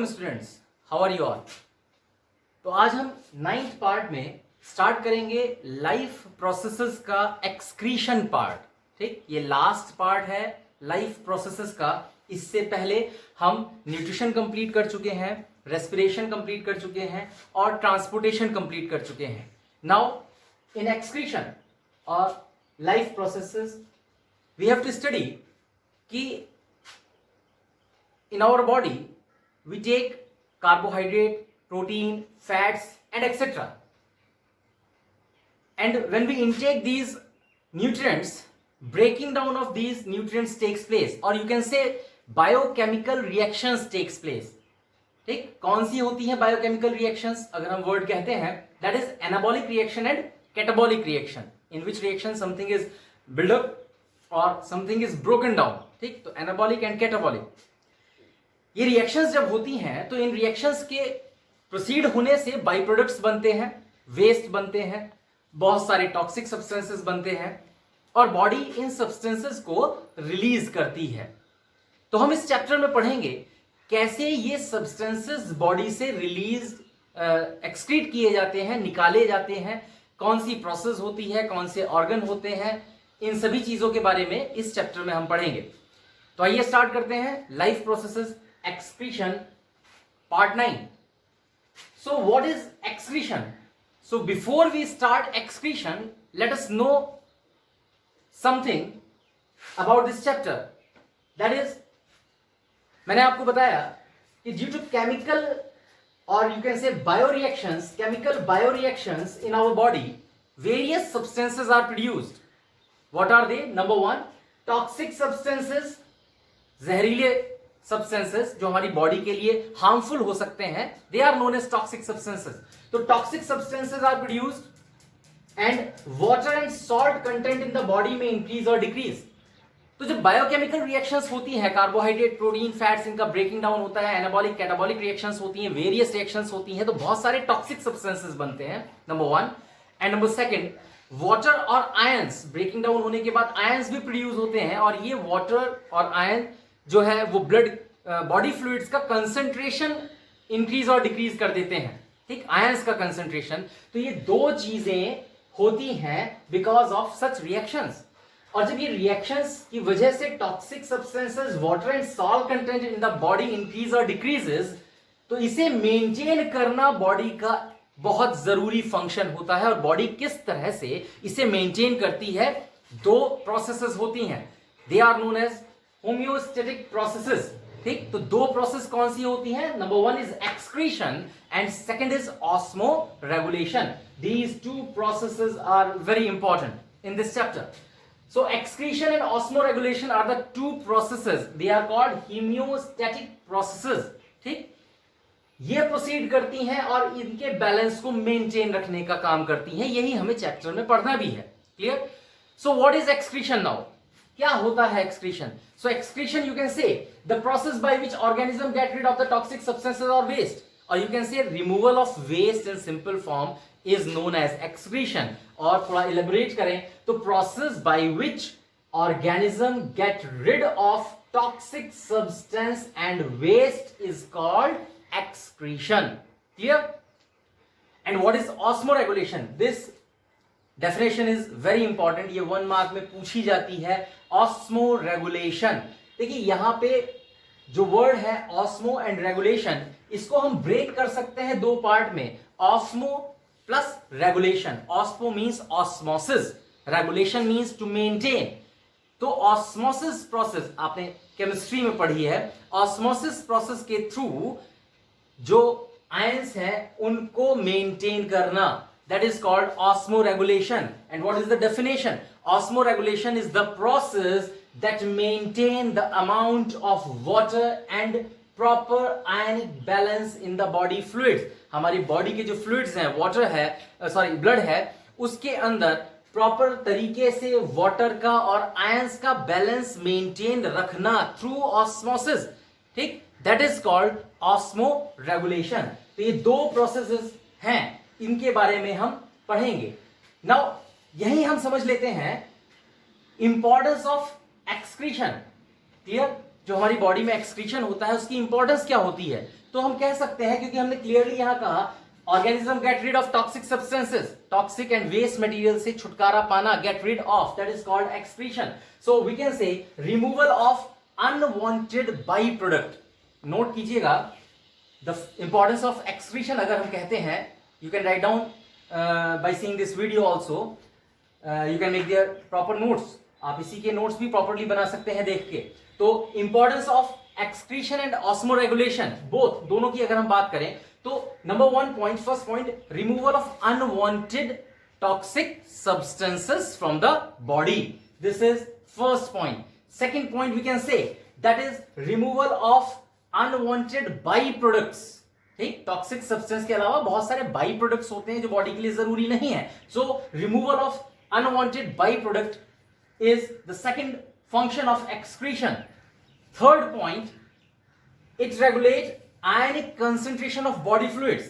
Welcome students, how are you all. तो आज हम 9th पार्ट में स्टार्ट करेंगे लाइफ प्रोसेसेस का एक्सक्रीशन पार्ट। ठीक, ये लास्ट पार्ट है लाइफ प्रोसेसेस का। इससे पहले हम न्यूट्रिशन कंप्लीट कर चुके हैं, रेस्पिरेशन कंप्लीट कर चुके हैं और ट्रांसपोर्टेशन कंप्लीट कर चुके हैं। नाउ इन एक्सक्रीशन और life processes we have to study कि in our body we take carbohydrate, protein, fats and etc. And when we intake these nutrients, breaking down of these nutrients takes place, or you can say biochemical reactions takes place. ठीक, कौन सी होती है biochemical reactions? अगर हम word कहते हैं, that is anabolic reaction and catabolic reaction, in which reaction something is built up or something is broken down. ठीक, तो anabolic and catabolic ये रिएक्शंस जब होती हैं तो इन रिएक्शंस के प्रोसीड होने से बाई प्रोडक्ट्स बनते हैं, वेस्ट बनते हैं, बहुत सारे टॉक्सिक सब्सटेंसेस बनते हैं और बॉडी इन सब्सटेंसेस को रिलीज करती है। तो हम इस चैप्टर में पढ़ेंगे कैसे ये सब्सटेंसेस बॉडी से रिलीज एक्सक्रीट किए जाते हैं, निकाले जाते हैं, कौन सी प्रोसेस होती है, कौन से ऑर्गन होते हैं, इन सभी चीजों के बारे में इस चैप्टर में हम पढ़ेंगे। तो आइए स्टार्ट करते हैं life processes excretion part 9. So what is excretion? So before we start excretion, let us know something about this chapter. That is, मैंने आपको बताया कि due to chemical or you can say bioreactions, chemical bioreactions in our body, various substances are produced. What are they? Number one, toxic substances, जहरीले substances जो हमारी body के लिए harmful हो सकते हैं, they are known as toxic substances. तो toxic substances are produced and water and salt content in the body में इंक्रीज और डिक्रीज। तो जब बायोकेमिकल रिएक्शंस होती हैं, कार्बोहाइड्रेट, प्रोटीन, फैट्स, इनका ब्रेकिंग डाउन होता है, एनाबॉलिक, कैटाबॉलिक रिएक्शंस होती हैं, वेरियस रिएक्शंस होती हैं, तो बहुत सारे टॉक्सिक सब्सटेंसेस बनते हैं, number one. And number second, water और आयंस ब्रेकिंग डाउन होने के बाद आयंस भी प्रोड्यूस होते हैं और ये वाटर और आयन जो है वो ब्लड बॉडी फ्लूइड्स का कंसंट्रेशन इंक्रीज और डिक्रीज कर देते हैं। ठीक, आयंस का कंसंट्रेशन। तो ये दो चीजें होती हैं बिकॉज ऑफ सच रिएक्शंस। और जब ये रिएक्शंस की वजह से toxic substances, water and salt content in the body increase और डिक्रीजेस, तो इसे मेंटेन करना बॉडी का बहुत जरूरी फंक्शन होता है। और बॉडी किस तरह से इसे मेंटेन करती है, दो प्रोसेसेस होती हैं, they are known as homeostatic processes. ठीक, तो दो प्रोसेस कौन सी होती हैं? Number one is excretion and second is osmoregulation. These two processes are very important in this chapter. So excretion and osmoregulation are the two processes, they are called homeostatic processes. ठीक, ये proceed करती हैं और इनके balance को maintain रखने का काम करती हैं। यही हमें चैप्टर में पढ़ना भी है। Clear? So what is excretion now? क्या होता है excretion? So excretion you can say the process by which organism get rid of the toxic substances और वेस्ट, और you can say removal of waste in simple form is known as excretion. और थोड़ा elaborate करें तो process by which organism get rid of toxic substance and waste is called excretion. Clear? And what is osmoregulation? This definition is very important. ये 1 mark में पूछी जाती है। osmoregulation, देखिए यहां पे जो वर्ड है osmo and regulation, इसको हम ब्रेक कर सकते हैं दो पार्ट में, osmo plus regulation. osmo means osmosis, regulation means to maintain. तो osmosis प्रोसेस आपने केमिस्ट्री में पढ़ी है। osmosis प्रोसेस के थ्रू जो आयंस हैं उनको मेंटेन करना, that is called osmoregulation. And what is the definition? Osmoregulation is the process that maintain the amount of water and proper ionic balance in the body fluids. हमारी body के जो fluids हैं, water है, blood है, उसके अंदर proper तरीके से वाटर का और आयंस का बैलेंस मेंटेन रखना थ्रू ऑस्मोसिस। ठीक, that is called osmo regulation. तो ये दो प्रोसेसेस हैं, इनके बारे में हम पढ़ेंगे। नाउ यही हम समझ लेते हैं इंपॉर्टेंस ऑफ एक्सक्रीशन। क्लियर? जो हमारी बॉडी में एक्सक्रीशन होता है उसकी इंपॉर्टेंस क्या होती है, तो हम कह सकते हैं, क्योंकि हमने क्लियरली यहां कहा organism get rid of toxic substances, toxic and waste material से छुटकारा पाना, get rid of, that is called excretion. So we can say removal of unwanted by product. Note कीजिएगा द इंपॉर्टेंस ऑफ एक्सक्रीशन. अगर हम कहते हैं, you can write down by seeing this video also, you can make their proper notes. आप इसी के notes भी properly बना सकते हैं देख के. तो importance of excretion and osmoregulation, both, दोनों की अगर हम बात करें तो number 1 point, first point, removal of unwanted toxic substances from the body. This is first point. Second point we can say that is removal of unwanted by products. ठीक, toxic substance के अलावा बहुत सारे बाई प्रोडक्ट्स होते हैं जो body के लिए जरूरी नहीं है. सो removal of unwanted by product is the second function of excretion. Third point, it regulates ionic concentration of body fluids.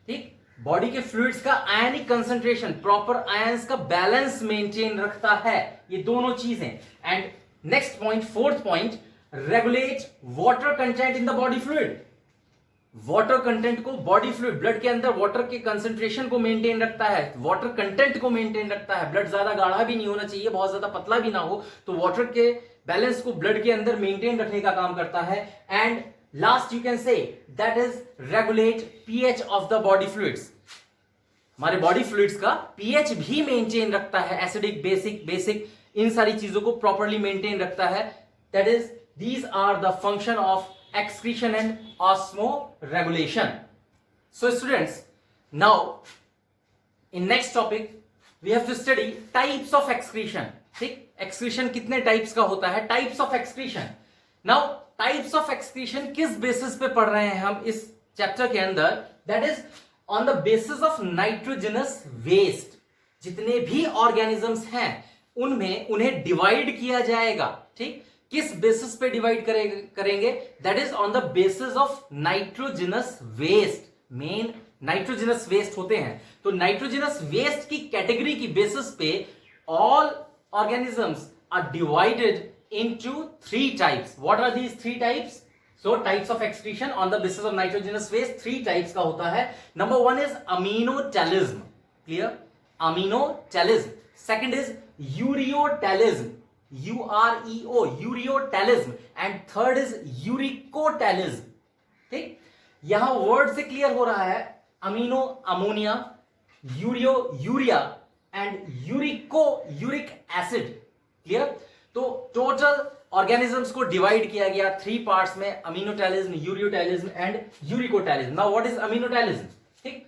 ठीक, बॉडी के फ्लूइड्स का आयनिक कंसंट्रेशन, प्रॉपर आयंस का बैलेंस मेंटेन रखता है, ये दोनों चीजें. And next point, fourth point, regulate water content in the body fluid. Water content को, बॉडी फ्लूइड, ब्लड के अंदर वाटर के कंसंट्रेशन को मेंटेन रखता है, वाटर कंटेंट को मेंटेन रखता है. ब्लड ज्यादा गाढ़ा भी नहीं होना चाहिए, बहुत ज्यादा पतला भी ना हो, तो वाटर के बैलेंस को ब्लड के अंदर मेंटेन रखने का काम करता है. And last you can say that is regulate pH of the body fluids. हमारे बॉडी फ्लूइड्स का पीएच भी मेंटेन रखता है, एसिडिक, बेसिक, इन सारी चीजों को प्रॉपरली मेंटेन रखता है. That is, these are the function of excretion and osmoregulation. So students, now in next topic we have to study types of excretion. ठीक, excretion कितने types का होता है, types of excretion. Now types of excretion किस basis पे पढ़ रहे हैं हम इस chapter के अंदर, that is on the basis of nitrogenous waste. जितने भी organisms हैं उनमें उन्हें डिवाइड किया जाएगा. ठीक, किस बेसिस पे डिवाइड करेंगे, that is on the basis of nitrogenous waste. Main nitrogenous waste होते हैं, तो नाइट्रोजनस वेस्ट की कैटेगरी की बेसिस पे all organisms are divided into 3 types. What are these 3 types? So types of excretion on the basis of nitrogenous waste 3 types का होता है. Number 1 is ammonotelism. Clear, ammonotelism. Second is ureotelism, UREO, ureotelism. And third is uricotelism. ठीक, यहां word से clear हो रहा है, amino ammonia, ureo urea, and urico uric acid. Clear, तो टोटल ऑर्गेनिजम्स को डिवाइड किया गया 3 पार्ट्स में, ammonotelism, ureotelism and uricotelism. Now what is ammonotelism? ठीक,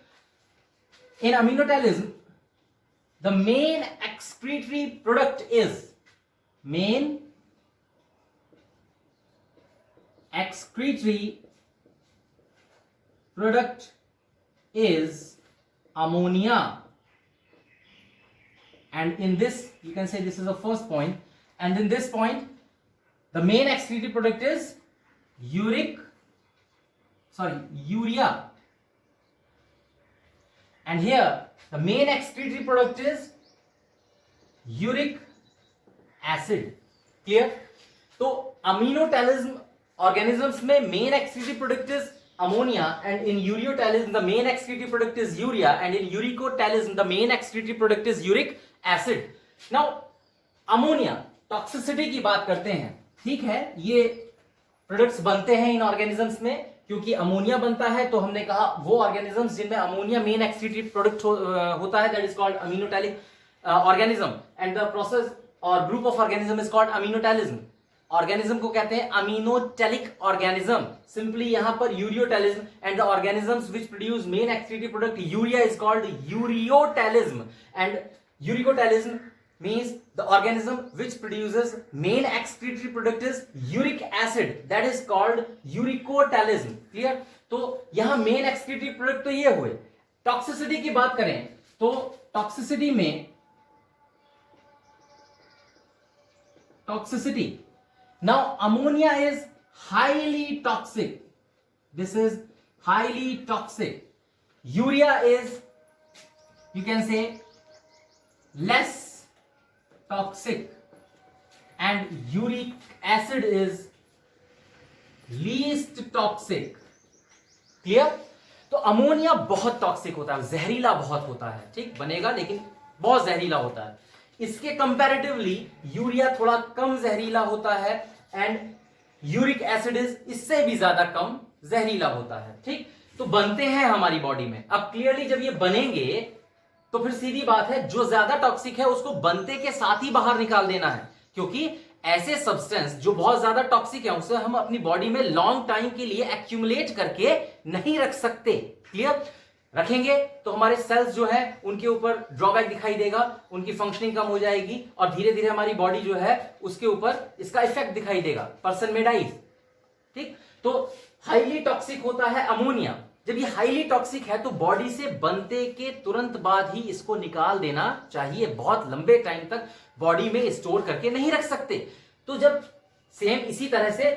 in ammonotelism the main excretory product is, main excretory product is ammonia. And in this, you can say this is the first point. And in this point, the main excretory product is urea. And here, the main excretory product is uric acid. Clear, तो ammonotelism organisms में main excretory product is ammonia, and in ureotelism the main excretory product is urea, and in uricotelism the main excretory product is uric acid. Now ammonia, toxicity की बात करते हैं. ठीक है, ये products बनते हैं इन ऑर्गेनिजम्स में, क्योंकि अमोनिया बनता है, तो हमने कहा वो ऑर्गेनिजम्स जिनमें अमोनिया मेन एक्सक्रीटरी प्रोडक्ट होता है, that is called ammonotelic organism. And the process और group of organism is called ammonotelism. Organism को कहते हैं अमीनोटेलिक ऑर्गेनिज्म. सिंपली यहां पर ureotelism. And the organisms which produce main excretory product urea is called ureotelism. And uricotelism means the organism which produces main excretory product is uric acid, that is called uricotelism. Clear, तो यहां main excretory product तो ये हुए. Toxicity की बात करें तो toxicity में toxicity. Now ammonia is highly toxic. This is highly toxic. Urea is, you can say, less toxic, and uric acid is least toxic. Clear? तो अमोनिया बहुत टॉक्सिक होता है, जहरीला बहुत होता है, ठीक, बनेगा लेकिन बहुत जहरीला होता है। इसके कंपैरेटिवली यूरिया थोड़ा कम जहरीला होता है एंड यूरिक एसिड इससे भी ज्यादा कम जहरीला होता है, ठीक। तो बनते हैं हमारी बॉडी में। अब क्लियरली जब ये बनेंगे तो फिर सीधी बात है, जो ज्यादा टॉक्सिक है उसको बनते के साथ ही बाहर निकाल देना है, क्योंकि ऐसे सब्सटेंस जो बहुत ज्यादा टॉक्सिक है उसे हम अपनी बॉडी में लॉन्ग टाइम के लिए एक्यूमुलेट करके नहीं रख सकते। क्लियर? रखेंगे तो हमारे सेल्स जो है उनके ऊपर ड्रॉबैक दिखाई देगा, उनकी फंक्शनिंग कम हो जाएगी और धीरे धीरे हमारी बॉडी जो है उसके ऊपर इसका इफेक्ट दिखाई देगा, पर्सन में डाइज। ठीक, तो हाईली टॉक्सिक होता है अमोनिया। जब ये हाईली टॉक्सिक है तो बॉडी से बनते के तुरंत बाद ही इसको निकाल देना चाहिए, बहुत लंबे टाइम तक बॉडी में स्टोर करके नहीं रख सकते। तो जब सेम इसी तरह से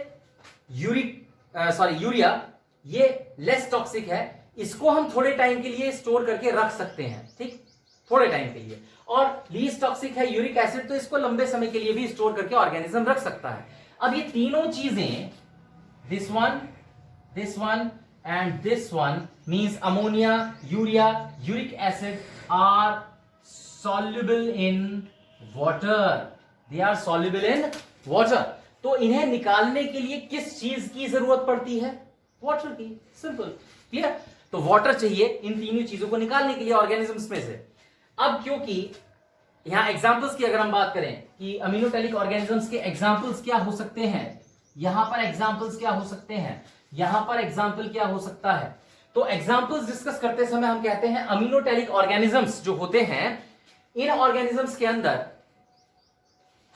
यूरिया ये लेस टॉक्सिक है, इसको हम थोड़े टाइम के लिए स्टोर करके रख सकते हैं, ठीक, थोड़े टाइम के लिए। और लीस्ट टॉक्सिक है यूरिक एसिड, तो इसको लंबे समय के लिए भी स्टोर करके ऑर्गेनिज्म रख सकता है। अब ये तीनों चीजें, this one and this one means ammonia, urea, uric acid are soluble in water, they are soluble in water। तो इन्हें निकालने के लिए किस चीज की जरूरत पड़ती है? वाटर की, सिंपल, क्लियर। तो वाटर चाहिए इन तीनों चीजों को निकालने के लिए ऑर्गेनिजम्स में से। अब क्योंकि यहां एग्जांपल्स की अगर हम बात करें कि अमीनोटैलिक ऑर्गेनिजम्स के एग्जांपल्स क्या हो सकते हैं, यहां पर एग्जांपल्स क्या हो सकते हैं, यहां पर एग्जांपल क्या हो सकता है, तो एग्जांपल्स डिस्कस करते समय हम कहते हैं अमीनोटैलिक ऑर्गेनिजम्स जो होते हैं, इन ऑर्गेनिजम्स के अंदर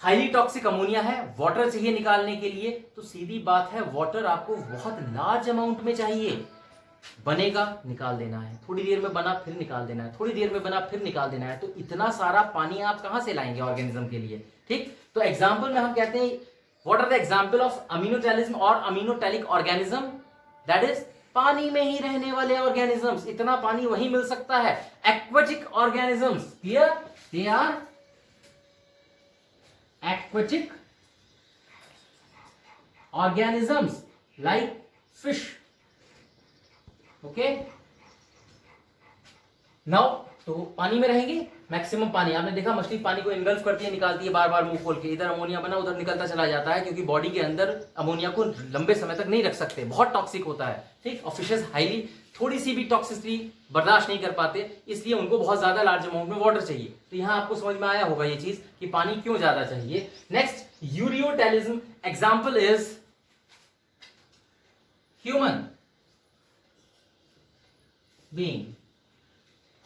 हाईली टॉक्सिक अमोनिया है, वाटर चाहिए निकालने के लिए। तो सीधी बात है, वाटर आपको बहुत लार्ज अमाउंट में चाहिए। बनेगा, निकाल देना है, थोड़ी देर में बना फिर निकाल देना है, थोड़ी देर में बना फिर निकाल देना है। तो इतना सारा पानी आप कहां से लाएंगे ऑर्गेनिज्म के लिए, ठीक। तो एग्जाम्पल में हम कहते हैं what are the example of ammonotelism और अमीनोटैलिक ऑर्गेनिज्म, दैट इज पानी में ही रहने वाले ऑर्गेनिजम्स। इतना पानी वहीं मिल सकता है। Aquatic organisms, clear, they are aquatic organisms like fish, okay। Now तो पानी में रहेंगे, मैक्सिमम पानी, आपने देखा मछली पानी को इनगल्फ करती है, निकालती है बार बार मुंह खोल के, इधर अमोनिया बना उधर निकलता चला जाता है, क्योंकि बॉडी के अंदर अमोनिया को लंबे समय तक नहीं रख सकते, बहुत टॉक्सिक होता है, ठीक। और फिशेस हाईली थोड़ी सी भी टॉक्सिसिटी बर्दाश्त नहीं कर पाते, इसलिए उनको बहुत ज्यादा लार्ज अमाउंट में वाटर चाहिए। तो यहां आपको समझ में आया होगा ये चीज कि पानी क्यों ज्यादा चाहिए। Next, ureotelism, example is human being.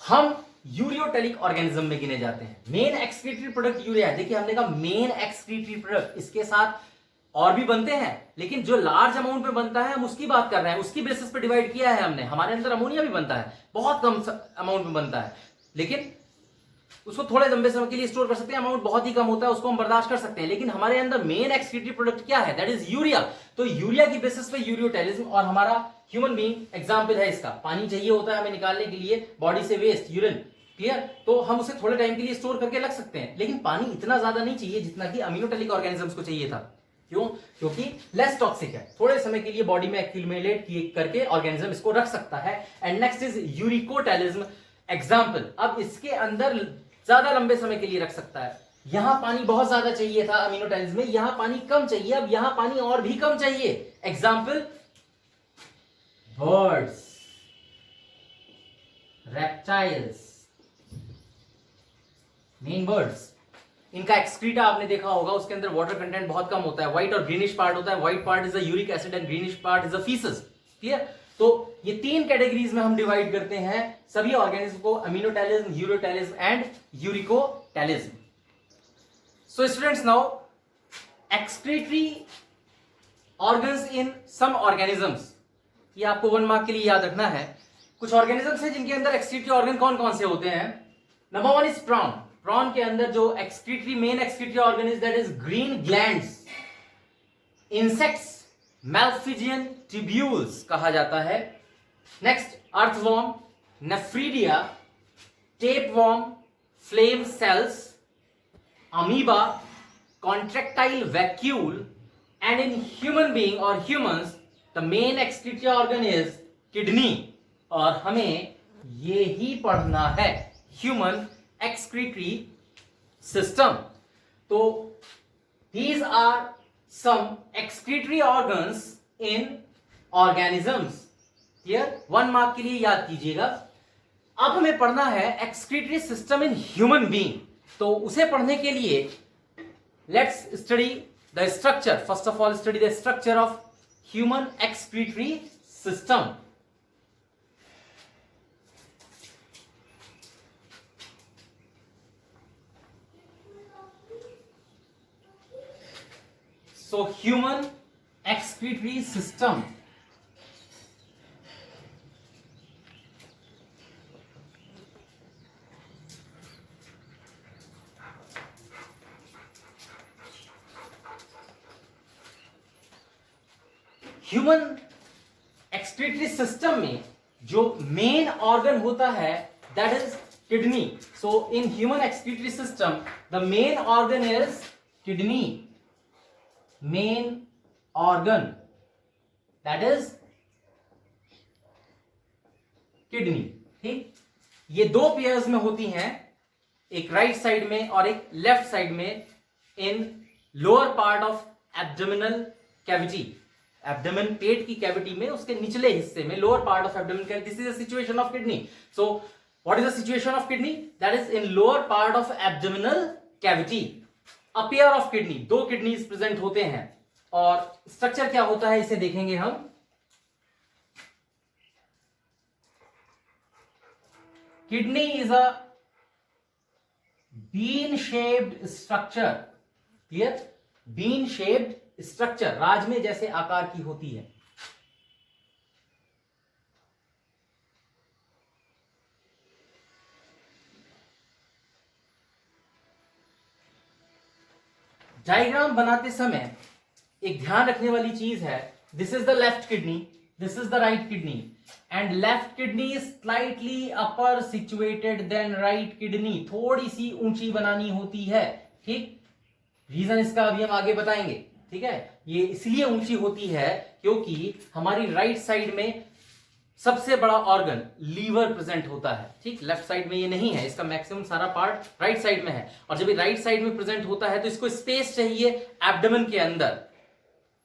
हम यूरियोटैलिक ऑर्गेनिज्म में गिने जाते हैं। मेन एक्सक्रीटरी प्रोडक्ट यूरिया है। देखिए हमने कहा मेन एक्सक्रीटरी प्रोडक्ट, इसके साथ और भी बनते हैं, लेकिन जो लार्ज अमाउंट में बनता है हम उसकी बात कर रहे हैं, उसकी बेसिस पे डिवाइड किया है हमने। हमारे अंदर अमोनिया भी बनता है, बहुत कम अमाउंट में बनता है, लेकिन उसको थोड़े लंबे समय के लिए स्टोर कर सकते हैं, अमाउंट बहुत ही कम होता है, उसको हम बर्दाश्त कर सकते हैं। लेकिन हमारे अंदर मेन एक्सक्रीटरी प्रोडक्ट क्या है, दैट इज यूरिया। तो यूरिया की बेसिस पे यूरियोटैलिज्म, और हमारा ह्यूमन बीइंग एग्जाम्पल है इसका। पानी चाहिए होता है हमें निकालने के लिए बॉडी से वेस्ट, यूरिन, क्लियर। तो हम उसे थोड़े टाइम के लिए स्टोर करके रख सकते हैं, लेकिन पानी इतना ज्यादा नहीं चाहिए जितना कि अमीनोटैलिक ऑर्गेनिजम्स को चाहिए था। क्यों? क्योंकि लेस टॉक्सिक है, थोड़े समय के लिए बॉडी में एक्यूमुलेट करके ऑर्गेनिज्म इसको रख सकता है। And next is uricotelism, example. अब इसके अंदर ज्यादा लंबे समय के लिए रख सकता है। यहां पानी बहुत ज्यादा चाहिए था अमीनोटैलिज्म में, यहां पानी कम चाहिए, अब यहां पानी और भी कम चाहिए। Example, birds, reptiles, main birds, इनका एक्सक्रीटा आपने देखा होगा, उसके अंदर वाटर कंटेंट बहुत कम होता है, व्हाइट और ग्रीनिश पार्ट होता है। White part is the uric acid and greenish part is the faeces, clear. तो ये तीन कैटेगरीज में हम डिवाइड करते हैं सभी ऑर्गेनिज्म को, ammonotelism, ureotelism and uricotelism. So students, now excretory organs in some organisms, ये आपको 1 मार्क के लिए याद रखना है। कुछ ऑर्गेनिजम्स हैं जिनके अंदर एक्सक्रीटरी ऑर्गन कौन कौन से होते हैं। Number 1 is prawn. प्रॉन के अंदर जो excretory main excretory organ is that is green glands. Insects, Malpighian tubules कहा जाता है। Next, earthworm, nephridia, tapeworm, flame cells, amoeba, contractile vacuole, and in human being और humans the main excretory organ is kidney, और हमें ये ही पढ़ना है ह्यूमन एक्सक्रीटरी सिस्टम। तो these are some excretory organs in organisms। Clear? 1 mark के लिए याद कीजिएगा। अब हमें पढ़ना है excretory system in human being. तो उसे पढ़ने के लिए let's study the structure. First of all study the structure of human excretory system. So human excretory system. Human excretory system में जो मेन ऑर्गन होता है that is kidney. So in human excretory system the main organ is kidney. Main organ that is kidney. ठीक, ये 2 pairs में होती हैं, एक राइट साइड में और एक लेफ्ट साइड में in lower part of abdominal cavity. Abdomen पेट की कैविटी में उसके निचले हिस्से में lower part of abdomen cavity. This is the situation of kidney. So what is the situation of kidney? That is in lower part of abdominal cavity. A pair of kidney, 2 kidneys present होते हैं। और structure क्या होता है इसे देखेंगे हम। Kidney is a bean shaped structure. Clear? Bean shaped structure, राजमे जैसे आकार की होती है। डायग्राम बनाते समय एक ध्यान रखने वाली चीज है, this is the left kidney, this is the right kidney, and left kidney is slightly upper situated than right kidney. थोड़ी सी ऊंची बनानी होती है। ठीक, रीजन इसका अभी हम आगे बताएंगे। ठीक है, ये इसलिए ऊंची होती है क्योंकि हमारी राइट साइड में सबसे बड़ा ऑर्गन लीवर प्रेजेंट होता है। ठीक, लेफ्ट साइड में ये नहीं है, इसका मैक्सिमम सारा पार्ट राइट साइड में है। और जब ये राइट साइड में प्रेजेंट होता है तो इसको स्पेस चाहिए एब्डोमेन के अंदर।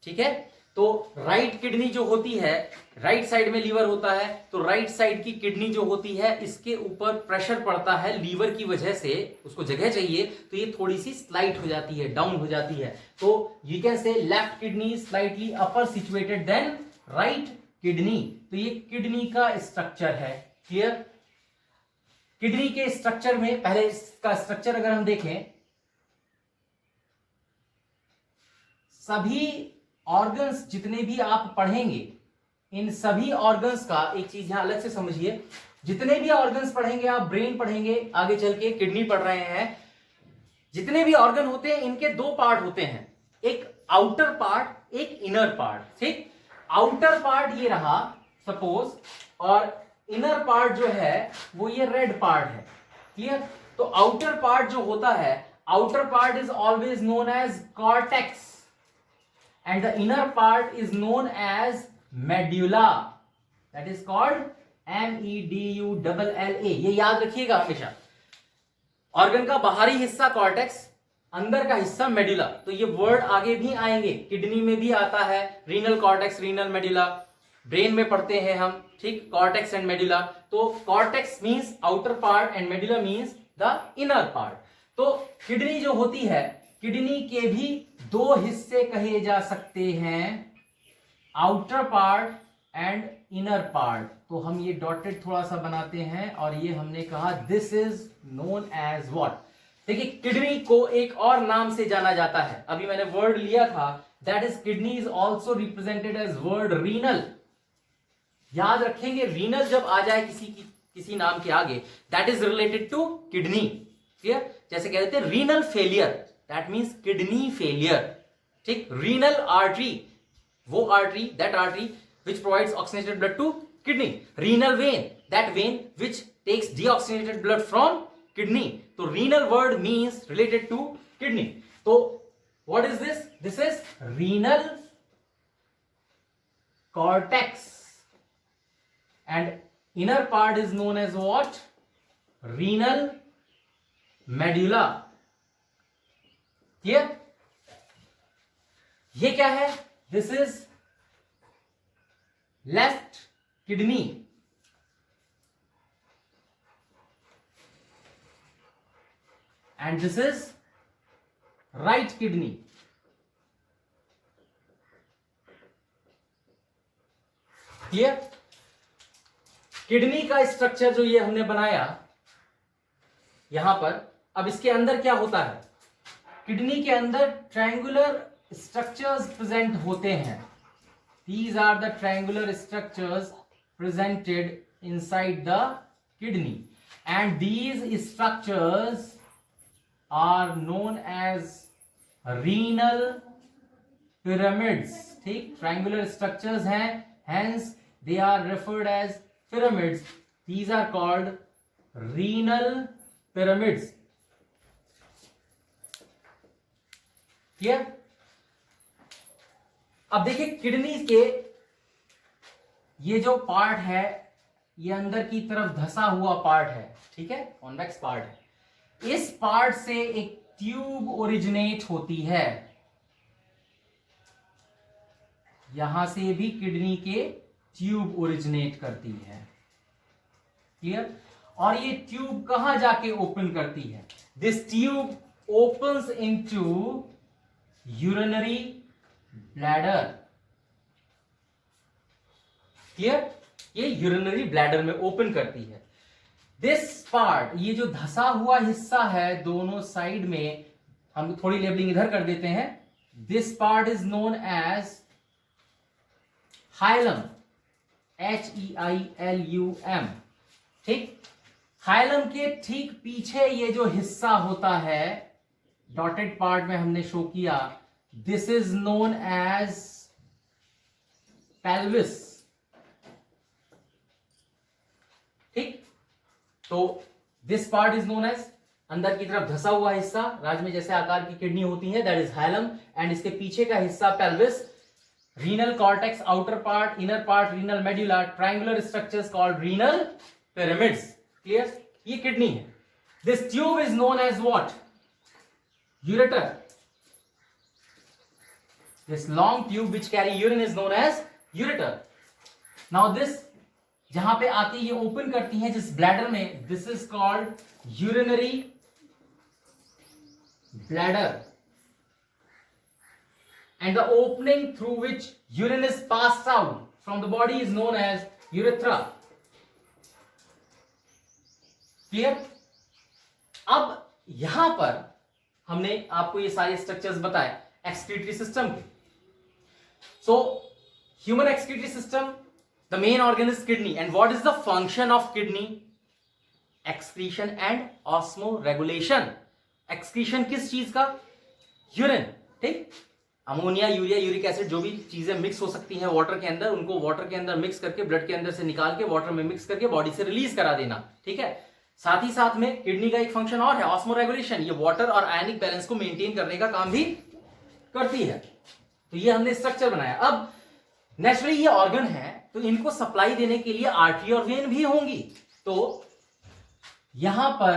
ठीक है, तो राइट किडनी जो होती है, राइट साइड में लीवर होता है, तो राइट साइड की किडनी जो होती है इसके ऊपर प्रेशर पड़ता है लीवर की वजह से, उसको जगह चाहिए, तो ये थोड़ी सी स्लाइड हो जाती है, डाउन हो जाती है। तो you can say left kidney slightly upper situated than right kidney. तो ये किडनी का स्ट्रक्चर है। क्लियर? किडनी के स्ट्रक्चर में पहले इसका स्ट्रक्चर अगर हम देखें, सभी ऑर्गन्स जितने भी आप पढ़ेंगे, इन सभी ऑर्गन्स का एक चीज यहां अलग से समझिए, जितने भी ऑर्गन्स पढ़ेंगे आप, ब्रेन पढ़ेंगे, आगे चल के किडनी पढ़ रहे हैं, जितने भी ऑर्गन होते हैं इनके 2 पार्ट होते हैं, एक आउटर पार्ट, एक इनर पार्ट। ठीक, आउटर पार्ट ये रहा सपोज, और इनर पार्ट जो है वो ये रेड पार्ट है। क्लियर? तो आउटर पार्ट जो होता है, outer part is always known as cortex and the inner part is known as medulla, that is called MEDULLA। ये याद रखिएगा हमेशा। ऑर्गन का बाहरी हिस्सा कॉर्टेक्स, अंदर का हिस्सा मेडुला। तो ये वर्ड आगे भी आएंगे, किडनी में भी आता है, renal cortex, renal medulla, brain में पढ़ते हैं हम। ठीक, कॉर्टेक्स एंड मेडुला। तो cortex means outer part and medulla means the inner part. तो किडनी जो होती है, किडनी के भी 2 हिस्से कहे जा सकते हैं, outer part and inner part. तो हम ये डॉटेड थोड़ा सा बनाते हैं और ये हमने कहा this is known as what. देखिए, किडनी को एक और नाम से जाना जाता है, अभी मैंने वर्ड लिया था, that is kidney is also represented as word renal. याद रखेंगे, रीनल जब आ जाए किसी नाम के आगे, that is related to kidney. Clear? जैसे कह देते हैं renal failure, that means kidney failure. ठीक, रीनल आर्टरी, वो artery, that artery which provides oxygenated blood to kidney. Renal vein, that vein which takes deoxygenated blood from kidney. So renal word means related to kidney. So what is this? This is renal cortex, and inner part is known as what? Renal medulla. Clear? ये क्या है? This is left kidney. And this is right kidney. Clear? Kidney का structure जो ये हमने बनाया यहां पर, अब इसके अंदर क्या होता है? किडनी के अंदर ट्रायंगुलर स्ट्रक्चर्स प्रेजेंट होते हैं. These are the triangular structures presented inside the kidney, and these structures are known as renal pyramids. ठीक, ट्रायंगुलर स्ट्रक्चर्स हैं, hence they are referred as pyramids. These are called renal pyramids. Clear? अब देखिए kidney के ये जो part है ये अंदर की तरफ धसा हुआ पार्ट है. ठीक है, कॉन्वेक्स पार्ट है. इस पार्ट से एक ट्यूब ओरिजिनेट होती है. यहां से भी किडनी के ट्यूब ओरिजिनेट करती है. क्लियर? और ये ट्यूब कहां जाके ओपन करती है? This tube opens into urinary bladder. Clear? ये यूरिनरी ब्लैडर में ओपन करती है. दिस पार्ट, ये जो धसा हुआ हिस्सा है दोनों साइड में, हम थोड़ी लेबलिंग इधर कर देते हैं. This part is known as hilum. HEILUM. ठीक, हाइलम के ठीक पीछे ये जो हिस्सा होता है डॉटेड पार्ट में हमने शो किया, this is known as pelvis. ठीक, तो this part is known as, अंदर की तरफ धसा हुआ हिस्सा राज में जैसे आकार की किडनी होती है, दैट इज हाइलम, एंड इसके पीछे का हिस्सा pelvis. Renal cortex, outer part, inner part, renal medulla, triangular structures called renal pyramids. Clear? ये किडनी है. This tube is known as what? Ureter. This long tube which carry urine is known as ureter. Now this जहां पे आके ये open करती है जिस bladder में, this is called urinary bladder. And the opening through which urine is passed out from the body is known as urethra. Clear? अब यहां पर हमने आपको ये सारे स्ट्रक्चर्स बताए एक्सक्रीटरी सिस्टम के. So human excretory system, the main organ is kidney, and what is the function of kidney? Excretion and osmo regulation. Excretion किस चीज का? यूरिन. ठीक, अमोनिया, यूरिया, यूरिक एसिड, जो भी चीजें मिक्स हो सकती हैं वाटर के अंदर, उनको वाटर के अंदर मिक्स करके ब्लड के अंदर से निकाल के वाटर में मिक्स करके बॉडी से रिलीज करा देना. ठीक है, साथ ही साथ में किडनी का एक फंक्शन और है ऑस्मो रेगुलेशन. ये वाटर और आयनिक बैलेंस को मेंटेन करने का काम भी करती है. तो ये हमने स्ट्रक्चर बनाया. अब नेचुरली ये ऑर्गन है तो इनको सप्लाई देने के लिए आर्टरी और वेन भी होंगी. तो यहां पर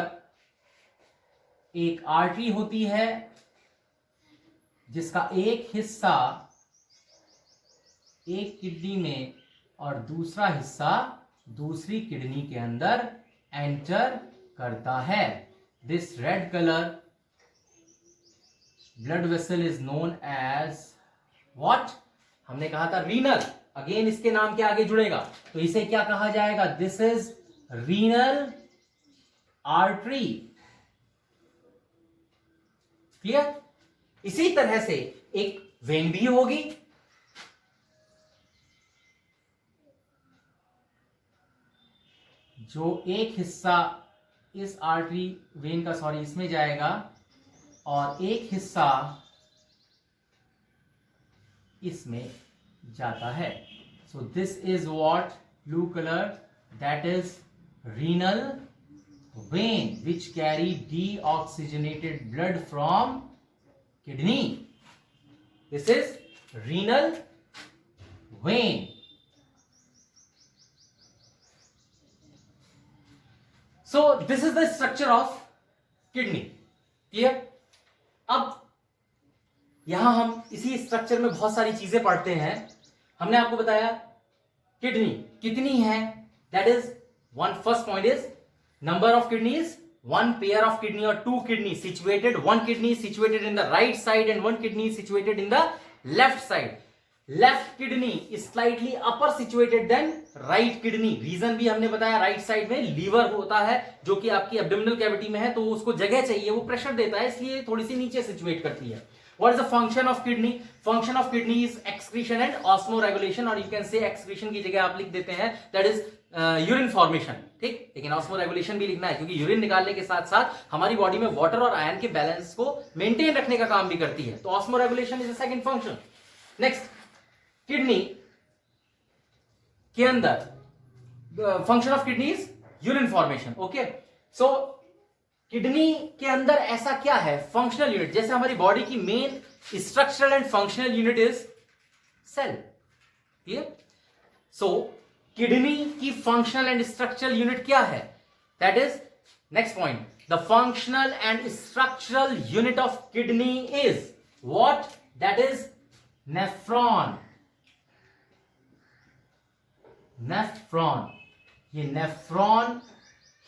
एक आर्टरी होती है जिसका एक हिस्सा एक किडनी में और दूसरा हिस्सा दूसरी किडनी के अंदर एंटर करता है. This red colour blood vessel is known as what? हमने कहा था रीनल. अगेन इसके नाम के आगे जुड़ेगा तो इसे क्या कहा जाएगा? This is renal artery. Clear? इसी तरह से एक वेन भी होगी. जो एक हिस्सा इस आर्टरी वेन का इसमें जाएगा और एक हिस्सा इसमें जाता है. So this is what? Blue colour, that is renal vein which carry deoxygenated blood from kidney. This is renal vein. So this is the structure of kidney, clear. अब यहां हम इसी स्ट्रक्चर में बहुत सारी चीजें पढ़ते हैं। हमने आपको बताया किडनी कितनी है, that is one first point is number of kidneys, one pair of kidney or two kidney situated, one kidney is situated in the right side and one kidney is situated in the left side. Left kidney is slightly upper situated than right kidney. Region भी हमने बताया, right side में liver होता है जो कि आपकी abdominal cavity में है, तो उसको जगह चाहिए, वो प्रेशर देता है, इसलिए थोड़ी सी नीचे सिचुएट करती है। What is the function of kidney? Function of kidney is excretion and osmoregulation, और you can say excretion की जगह आप लिख देते हैं that is यूरिन फॉर्मेशन, ठीक। लेकिन ऑस्मोरेगुलेशन भी लिखना है क्योंकि यूरिन निकालने के साथ साथ हमारी बॉडी में वाटर और आयन के बैलेंस को मेंटेन रखने का काम भी करती है, तो osmoregulation is a second function. Next, kidney के अंदर function of kidney is urine formation, okay. So kidney के अंदर ऐसा क्या है फंक्शनल यूनिट, जैसे हमारी बॉडी की main structural and functional unit is cell, clear. So kidney की फंक्शनल एंड स्ट्रक्चरल यूनिट क्या है, that is next point, the functional and structural unit of kidney is what, that is nephron. Nephron, ये nephron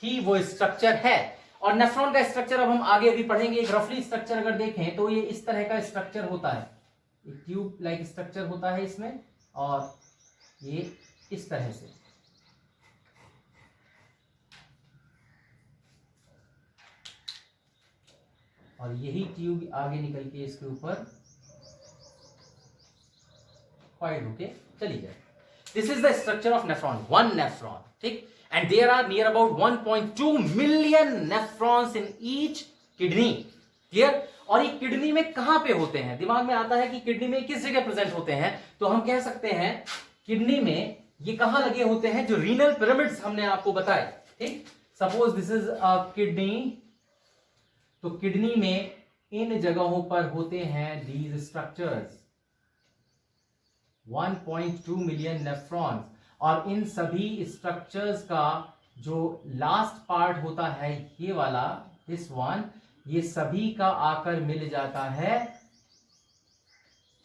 ही वो structure है, और nephron का structure अब हम आगे अभी पढ़ेंगे। एक रफली स्ट्रक्चर अगर देखें तो ये इस तरह का स्ट्रक्चर होता है, एक ट्यूब लाइक स्ट्रक्चर होता है इसमें, और ये इस तरह से, और यही ट्यूब आगे निकल के इसके ऊपर कॉइल होके चली जाए। This is the structure of nephron, one nephron, ठीक। And there are near about 1.2 million nephrons in each kidney, clear. और ये किडनी में कहां पे होते हैं, दिमाग में आता है कि किडनी में किस जगह प्रेजेंट होते हैं, तो हम कह सकते हैं किडनी में ये कहां लगे होते हैं, जो रीनल पिरामिड्स हमने आपको बताए, ठीक। Suppose this is a kidney, तो किडनी में इन जगहों पर होते हैं दीज स्ट्रक्चर्स, 1.2 मिलियन नेफ्रॉन्स, और इन सभी स्ट्रक्चर्स का जो लास्ट पार्ट होता है ये वाला, दिस वन, ये सभी का आकर मिल जाता है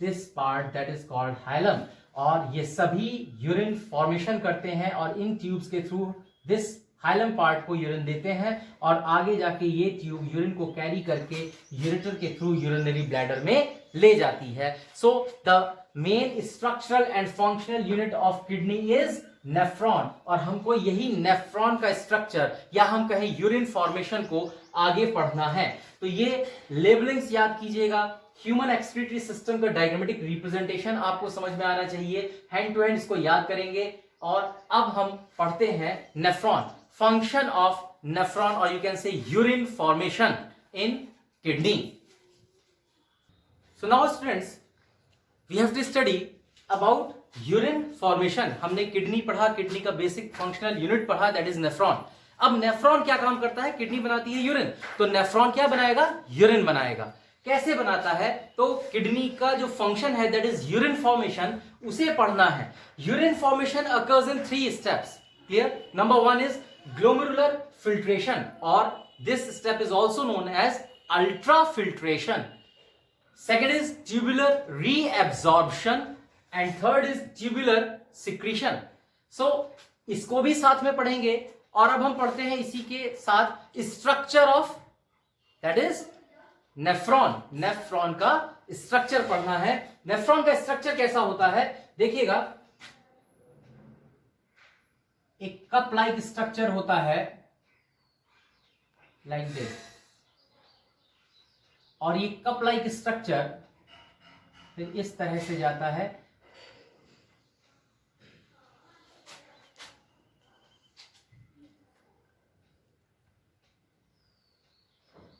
this part that is called hilum, और ये सभी यूरिन फॉर्मेशन करते हैं और इन ट्यूब्स के थ्रू दिस हाइलम पार्ट को यूरिन देते हैं, और आगे जाके ये ट्यूब यूरिन को कैरी करके यूरेटर के थ्रू यूरिनरी ब्लैडर में ले जाती है। So the main structural and functional unit of kidney is nephron, और हमको यही नेफ्रॉन का स्ट्रक्चर या हम कहें यूरिन फॉर्मेशन को आगे पढ़ना है। तो ये लेबलिंग्स याद कीजिएगा, ह्यूमन एक्सक्रीटरी सिस्टम का डायग्रामेटिक रिप्रेजेंटेशन आपको समझ में आना चाहिए, हैंड टू हैंड इसको याद करेंगे। और अब हम पढ़ते हैं नेफ्रॉन, फंक्शन ऑफ नेफ्रॉन, और you can say urine formation in kidney. So now students, we have to study about urine formation. हमने किडनी पढ़ा, किडनी का बेसिक फंक्शनल यूनिट पढ़ा, दैट इज नेफ्रॉन। अब नेफ्रॉन क्या काम करता है, किडनी बनाती है यूरिन, तो नेफ्रॉन क्या बनाएगा, यूरिन बनाएगा। कैसे बनाता है, तो किडनी का जो फंक्शन है दैट इज यूरिन फॉर्मेशन, उसे पढ़ना है। Urine formation occurs in 3 steps, clear. Number 1 is glomerular filtration, और this step is also known as ultrafiltration. Second is tubular reabsorption, and third is tubular secretion. So इसको भी साथ में पढ़ेंगे, और अब हम पढ़ते हैं इसी के साथ structure of that is nephron. Nephron का स्ट्रक्चर पढ़ना है। नेफ्रॉन का स्ट्रक्चर कैसा होता है, देखिएगा, एक कप लाइक स्ट्रक्चर होता है लाइक दिस, और ये कप लाइक स्ट्रक्चर फिर इस तरह से जाता है,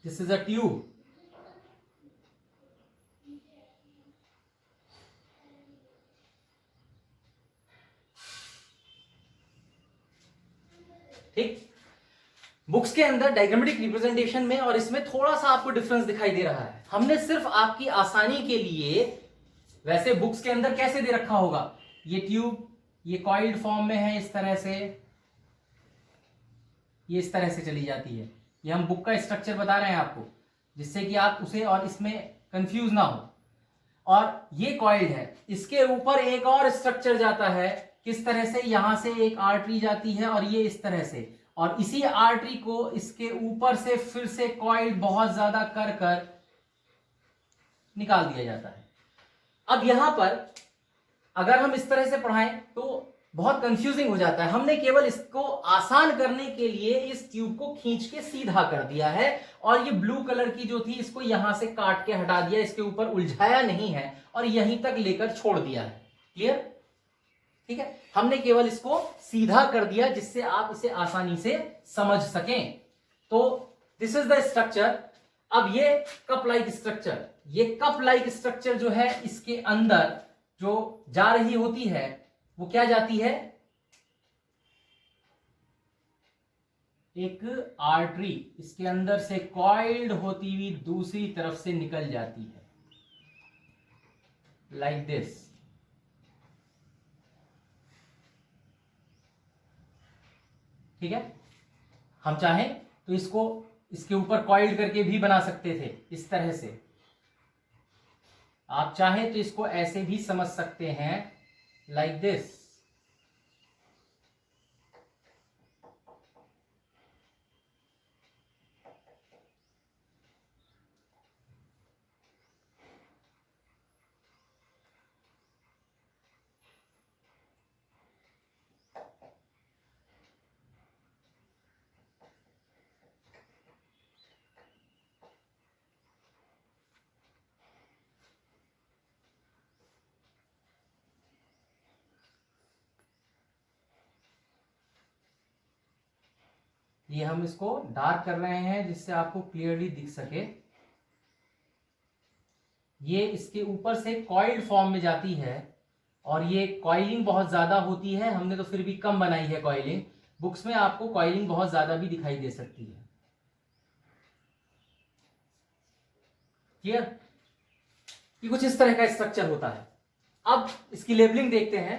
दिस इज अ ट्यूब, ठीक। बुक्स के अंदर डायग्रामेटिक रिप्रेजेंटेशन में और इसमें थोड़ा सा आपको डिफरेंस दिखाई दे रहा है। हमने सिर्फ आपकी आसानी के लिए, वैसे बुक्स के अंदर कैसे दे रखा होगा, ये ट्यूब ये कॉइल्ड फॉर्म में है इस तरह से, ये इस तरह से चली जाती है। ये हम बुक का स्ट्रक्चर बता रहे हैं आपको, जिससे कि आप उसे और इसमें कंफ्यूज ना हो। और ये कॉइल्ड है, इसके ऊपर एक और स्ट्रक्चर जाता है, किस तरह से, यहां से एक आर्टरी जाती है और ये इस तरह से, और इसी आर्टरी को इसके ऊपर से फिर से कॉइल बहुत ज्यादा कर कर निकाल दिया जाता है। अब यहां पर अगर हम इस तरह से पढ़ाएं तो बहुत कंफ्यूजिंग हो जाता है। हमने केवल इसको आसान करने के लिए इस ट्यूब को खींच के सीधा कर दिया है, और ये ब्लू कलर की जो थी इसको यहां से काट के हटा दिया, इसके ऊपर उलझाया नहीं है और यहीं तक लेकर छोड़ दिया है। क्लियर? ठीक है, हमने केवल इसको सीधा कर दिया जिससे आप इसे आसानी से समझ सकें। तो दिस इज द स्ट्रक्चर। अब ये कप लाइक स्ट्रक्चर, ये कप लाइक स्ट्रक्चर जो है, इसके अंदर जो जा रही होती है वो क्या जाती है, एक आर्टरी इसके अंदर से कॉइल्ड होती हुई दूसरी तरफ से निकल जाती है, लाइक दिस। ठीक है, हम चाहें तो इसको इसके ऊपर कॉइल्ड करके भी बना सकते थे, इस तरह से। आप चाहें तो इसको ऐसे भी समझ सकते हैं, लाइक दिस। ये हम इसको डार्क कर रहे हैं जिससे आपको क्लियरली दिख सके। ये इसके ऊपर से कॉइल्ड फॉर्म में जाती है, और ये कॉइलिंग बहुत ज्यादा होती है, हमने तो फिर भी कम बनाई है कॉइलिंग। बुक्स में आपको कॉइलिंग बहुत ज्यादा भी दिखाई दे सकती है। क्लियर? ये कुछ इस तरह का स्ट्रक्चर होता है। अब इसकी लेबलिंग देखते हैं।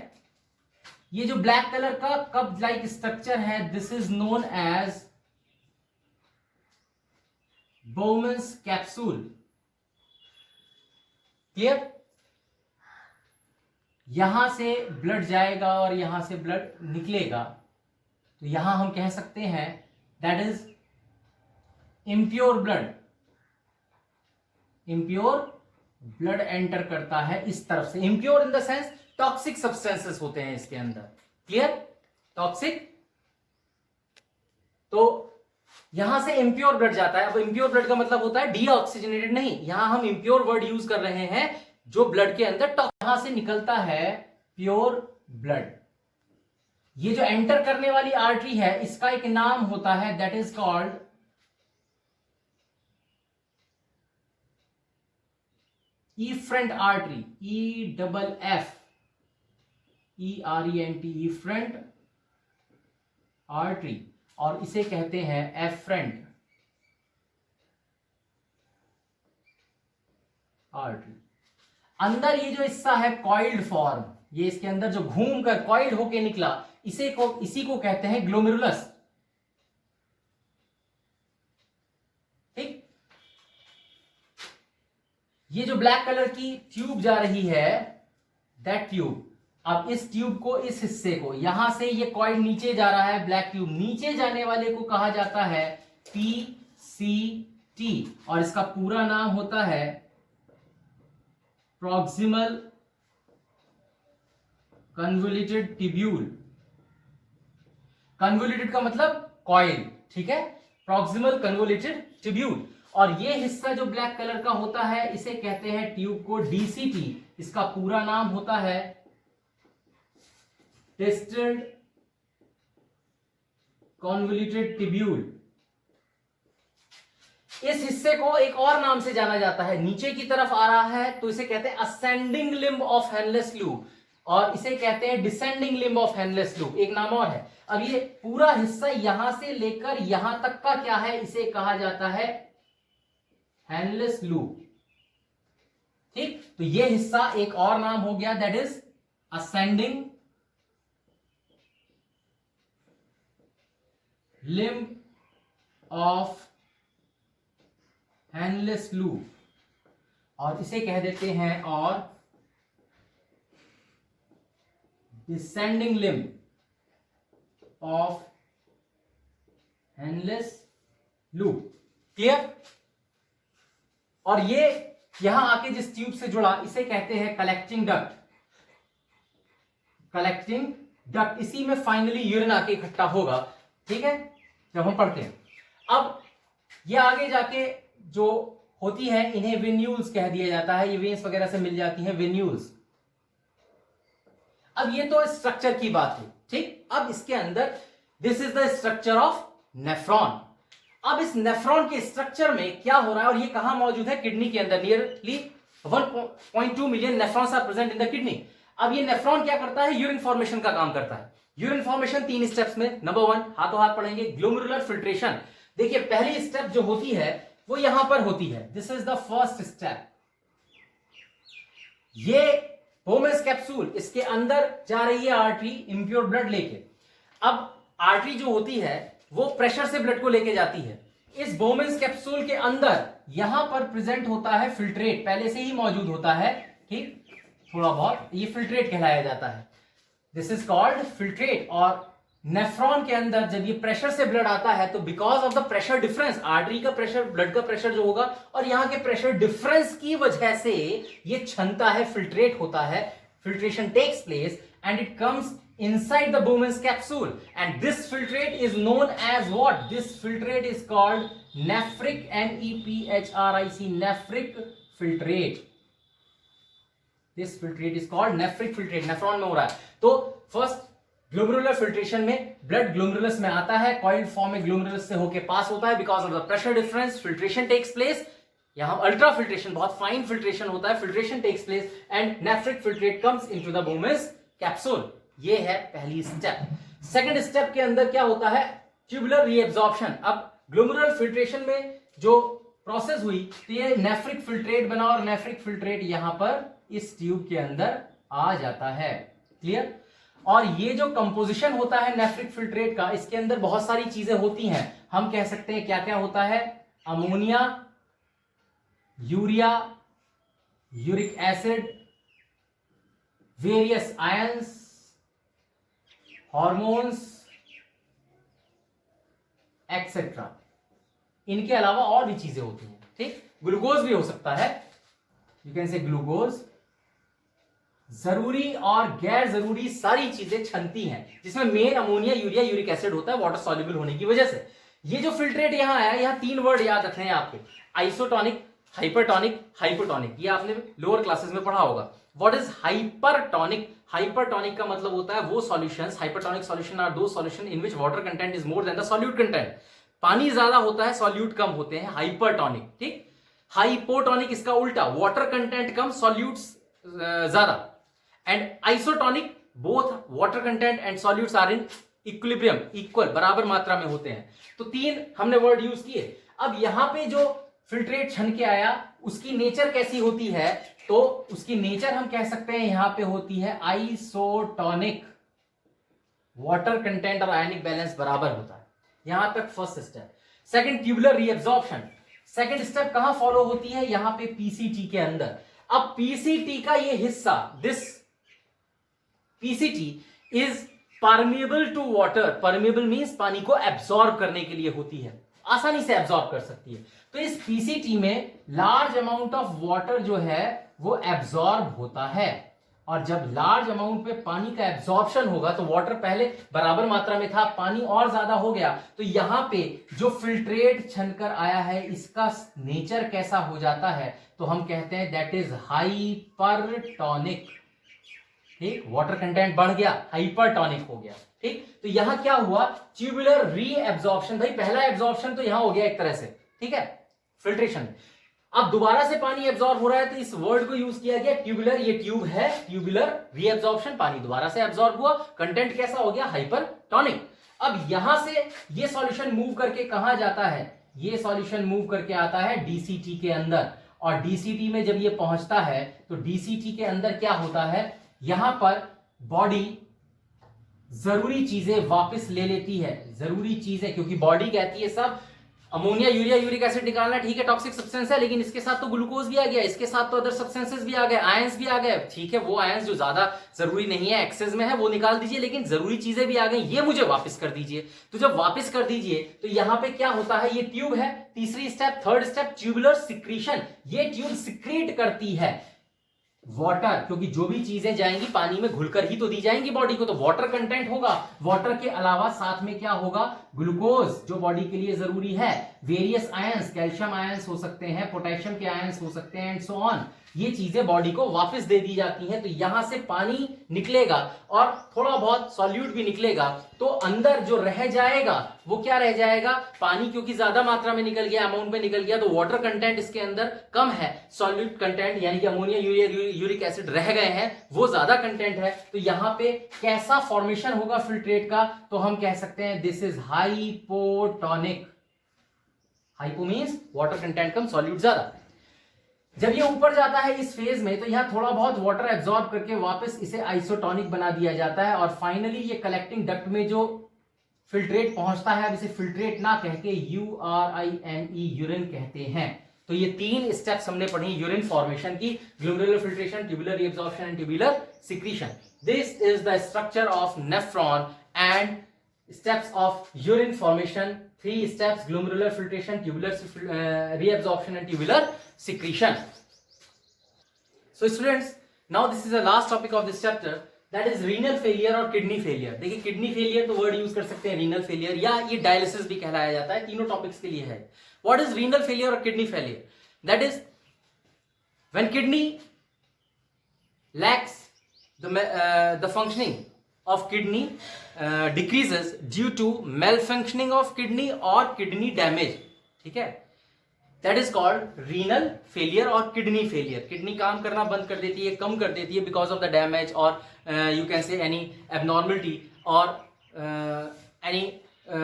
ये जो ब्लैक कलर का कप लाइक स्ट्रक्चर है, this is known as Bowman's capsule. Clear? यहां से ब्लड जाएगा और यहां से ब्लड निकलेगा, तो यहां हम कह सकते हैं that is impure blood. Impure blood enter करता है इस तरफ से। Impure in the sense toxic substances होते हैं इसके अंदर। क्लियर? टॉक्सिक। तो यहां से इम्प्योर ब्लड जाता है। अब इम्प्योर ब्लड का मतलब होता है डीऑक्सीजनेटेड नहीं, यहां हम इम्प्योर वर्ड यूज कर रहे हैं। जो ब्लड के अंदर यहां से निकलता है प्योर ब्लड। ये जो एंटर करने वाली आर्टरी है, इसका एक नाम होता है, that is called efferent artery. EFF ERENT, efferent artery, और इसे कहते हैं एफ्रंट आर्टरी। अंदर ये जो हिस्सा है कॉइल्ड फॉर्म, ये इसके अंदर जो घूम कर कॉइल्ड होके निकला, इसी को कहते हैं ग्लोमेरुलस। ठीक? ये जो ब्लैक कलर की ट्यूब जा रही है, दैट ट्यूब, अब इस ट्यूब को, इस हिस्से को, यहां से ये कॉइल नीचे जा रहा है, ब्लैक ट्यूब नीचे जाने वाले को कहा जाता है PCT, और इसका पूरा नाम होता है प्रॉक्सिमल कन्वोल्यूटेड ट्यूब्यूल। कन्वोल्यूटेड का मतलब कॉइल, ठीक है, प्रॉक्सिमल कन्वोल्यूटेड ट्यूब्यूल। और ये हिस्सा जो ब्लैक कलर का होता है, इसे कहते हैं ट्यूब को DCT। इसका पूरा नाम होता है डिस्टिल्ड कन्वोल्यूटेड ट्यूब्यूल। इस हिस्से को एक और नाम से जाना जाता है, नीचे की तरफ आ रहा है तो इसे कहते हैं ascending limb of Henle's loop, और इसे कहते हैं descending limb of Henle's loop, एक नाम और है। अब ये पूरा हिस्सा यहां से लेकर यहां तक का क्या है, इसे कहा जाता है हेनलेस लूप। ठीक? तो ये हिस्सा एक और नाम हो गया, that is ascending limb of Henle's loop, और इसे कह देते हैं और descending limb of Henle's loop. Clear? और ये यहां आके जिस ट्यूब से जुड़ा इसे कहते हैं कलेक्टिंग डक्ट। कलेक्टिंग डक्ट, इसी में फाइनली यूरिन आके इकट्ठा होगा। ठीक है, जब हम पढ़ते हैं। अब ये आगे जाके जो होती है इन्हें वेन्यूल्स कह दिया जाता है। ये वेन्स वगैरह से मिल जाती हैं, वेन्यूल्स। अब ये तो स्ट्रक्चर की बात है, ठीक। अब इसके अंदर this is the structure of nephron. अब इस नेफ्रॉन के स्ट्रक्चर में क्या हो रहा है और ये कहां मौजूद है? किडनी के अंदर। Nearly 1.2 million nephrons are present in the kidney. अब ये नेफ्रॉन क्या करता है? यूरिन फॉर्मेशन का काम करता है। यूरिन फॉर्मेशन 3 स्टेप्स में। नंबर 1 हाथों हाथ पढ़ेंगे, ग्लोमेरुलर फिल्ट्रेशन। देखिए पहली स्टेप जो होती है वो यहां पर होती है। This is the first step. ये बोमेन्स कैप्सूल, इसके अंदर जा रही है आर्टरी इंप्योर ब्लड लेके। अब आर्टरी जो होती है वो प्रेशर से ब्लड को लेके जाती है। इस बोमेन्स कैप्सूल के अंदर यहां पर प्रेजेंट होता है फिल्ट्रेट, पहले से ही मौजूद होता है, ठीक, थोड़ा बहुत। ये फिल्ट्रेट कहलाया जाता है। This is called filtrate. और नेफ्रॉन के अंदर जब ये प्रेशर से ब्लड आता है तो because of the pressure difference, artery का प्रेशर, ब्लड का प्रेशर जो होगा और यहां के प्रेशर डिफरेंस की वजह से ये क्षमता है, फिल्ट्रेट होता है, filtration takes place and it comes inside the Bowman's capsule, and this filtrate is known as what? This filtrate is called nephric, N-E-P-H-R-I-C, nephric filtrate. This filtrate is called nephric filtrate. Nephron में हो रहा है। तो first glomerular filtration में blood glomerulus में आता है, coiled form में ग्लोमेरुलस से होकर पास होता है। Because of the pressure difference filtration takes place. यहां अल्ट्रा फिल्ट्रेशन, बहुत फाइन फिल्ट्रेशन होता है, filtration takes place and nephric filtrate comes into the Bowman's capsule. ये है पहली स्टेप। सेकंड स्टेप के अंदर क्या होता है? Tubular reabsorption. अब ग्लोमेरुलर फिल्ट्रेशन में जो प्रोसेस हुई तो ये नेफ्रिक फिल्ट्रेट बना और नेफ्रिक फिल्ट्रेट यहां पर इस ट्यूब के अंदर आ जाता है। क्लियर? और ये जो कंपोजिशन होता है नेफ्रिक फिल्ट्रेट का, इसके अंदर बहुत सारी चीजें होती हैं। हम कह सकते हैं क्या क्या होता है? Ammonia, urea, uric acid, various ions, hormones etcetera. इनके अलावा और भी चीजें होती हैं, ठीक। ग्लूकोज भी हो सकता है, यू कैन से ग्लूकोज। जरूरी और गैर जरूरी सारी चीजें छनती हैं, जिसमें main ammonia, urea, uric acid होता है वाटर सॉल्युबल होने की वजह से। ये जो फिल्ट्रेट यहां आया, यहां 3 वर्ड याद रखने हैं आपको: आइसोटोनिक, हाइपरटोनिक, हाइपोटोनिक। ये आपने लोअर क्लासेस में पढ़ा होगा। What is hypertonic? हाइपरटोनिक का मतलब होता है वो सॉल्यूशंस, हाइपरटोनिक सॉल्यूशन आर दो solution in which water content is more than the solute content. पानी ज्यादा होता है, सॉल्यूट कम होते हैं, हाइपरटोनिक, ठीक। हाइपोटोनिक इसका उल्टा, वाटर कंटेंट कम, सॉल्यूट्स ज्यादा। And isotonic, both water content and solutes are in equilibrium, equal, बराबर मात्रा में होते हैं। तो 3 हमने वर्ड यूज किए। अब यहां पे जो फिल्ट्रेट छन के आया उसकी नेचर कैसी होती है? तो उसकी नेचर हम कह सकते हैं यहां पे होती है आइसोटोनिक। वाटर कंटेंट और आयनिक बैलेंस बराबर होता है। यहां तक first step. Second, tubular reabsorption. Second step कहां फॉलो होती है? यहां पे पीसीटी के अंदर। अब पीसीटी का ये हिस्सा, this PCT is permeable to water. Permeable means पानी को एब्जॉर्ब करने के लिए होती है, आसानी से एब्जॉर्ब कर सकती है। तो इस पीसीटी में लार्ज अमाउंट ऑफ वाटर जो है वो एब्जॉर्ब होता है। और जब लार्ज अमाउंट पे पानी का एब्जॉर्प्शन होगा तो वाटर पहले बराबर मात्रा में था, पानी और ज्यादा हो गया, तो यहां पे जो फिल्ट्रेट छनकर आया है इसका नेचर कैसा हो जाता है? तो हम कहते हैं दैट इज हाइपरटोनिक, ठीक। वाटर कंटेंट बढ़ गया, हाइपरटोनिक हो गया, ठीक। तो यहां क्या हुआ? Tubular reabsorption. भाई पहला एब्जॉर्प्शन तो यहां हो गया एक तरह से, ठीक है, फिल्ट्रेशन। अब दोबारा से पानी एब्जॉर्ब हो रहा है तो इस वर्ड को यूज किया गया ट्यूबुलर। ये ट्यूब है, ट्यूबुलर रीएब्जॉर्प्शन, पानी दोबारा से एब्जॉर्ब हुआ, कंटेंट कैसा हो गया? हाइपरटोनिक। अब यहां से ये सॉल्यूशन मूव करके कहां जाता है? ये सॉल्यूशन मूव करके आता है डीसीटी के अंदर। और डीसीटी में जब ये पहुंचता है तो डीसीटी के अंदर क्या होता है? यहां पर बॉडी जरूरी चीजें वापस ले लेती है, जरूरी चीजें, क्योंकि बॉडी कहती है सब अमोनिया, यूरिया, यूरिक एसिड निकालना ठीक है, टॉक्सिक सब्सटेंस है, लेकिन इसके साथ तो ग्लूकोज भी आ गया, इसके साथ तो अदर सब्सटेंसेस भी आ गए, आयंस भी आ गए, ठीक है, वो आयंस जो ज्यादा जरूरी नहीं है, एक्सेस में है, वो निकाल दीजिए, लेकिन जरूरी चीजें भी आ गई, ये मुझे वापस कर दीजिए। तो जब वापस कर दीजिए तो यहां पे क्या होता है, ये ट्यूब है, तीसरी step, third step tubular secretion, ये ट्यूब सिक्रीट करती है वाटर, क्योंकि जो भी चीजें जाएंगी पानी में घुलकर ही तो दी जाएंगी बॉडी को, तो वाटर कंटेंट होगा, वाटर के अलावा साथ में क्या होगा, ग्लूकोज जो बॉडी के लिए जरूरी है, वेरियस आयंस, कैल्शियम आयंस हो सकते हैं, पोटेशियम के आयंस हो सकते हैं, एंड सो ऑन, ये चीजें बॉडी को वापस दे दी जाती हैं। तो यहां से पानी निकलेगा और थोड़ा बहुत सॉल्यूट भी निकलेगा, तो अंदर जो रह जाएगा वो क्या रह जाएगा, पानी, क्योंकि ज्यादा मात्रा में निकल गया, अमाउंट में निकल गया, तो वाटर कंटेंट इसके अंदर कम है, सॉल्यूट कंटेंट यानी कि अमोनिया, यूरिया, यूरिक एसिड रह गए हैं, वो ज्यादा कंटेंट है। तो यहां पे कैसा फॉर्मेशन होगा फिल्ट्रेट का, तो हम कह सकते हैं this is hypotonic. Hypo means water content come, solute ज्यादा। जब ये ऊपर जाता है इस फेज में, तो यहां थोड़ा बहुत वाटर एब्जॉर्ब करके वापस इसे आइसोटोनिक बना दिया जाता है, और फाइनली ये कलेक्टिंग डक्ट में जो फिल्ट्रेट पहुंचता है, अब इसे फिल्ट्रेट ना कह के URINE यूरिन कहते हैं। तो ये 3 स्टेप्स हमने पढ़ी यूरिन फॉर्मेशन की, glomerular filtration, tubular reabsorption and tubular secretion. This is the structure of nephron and steps of urine formation, 3 steps: glomerular filtration, tubular reabsorption and tubular secretion. So students, now this is the last topic of this chapter, that is renal failure और kidney failure। देखिए kidney failure तो word use कर सकते हैं, renal failure या ये dialysis भी कहलाया जाता है, तीनों topics के लिए है। What is renal failure और kidney failure? That is when kidney lacks the functioning of kidney decreases due to malfunctioning of kidney or kidney damage, ठीक है, that is called renal failure और kidney failure। kidney काम करना बंद कर देती है, कम कर देती है because of the damage or you can say any abnormality or any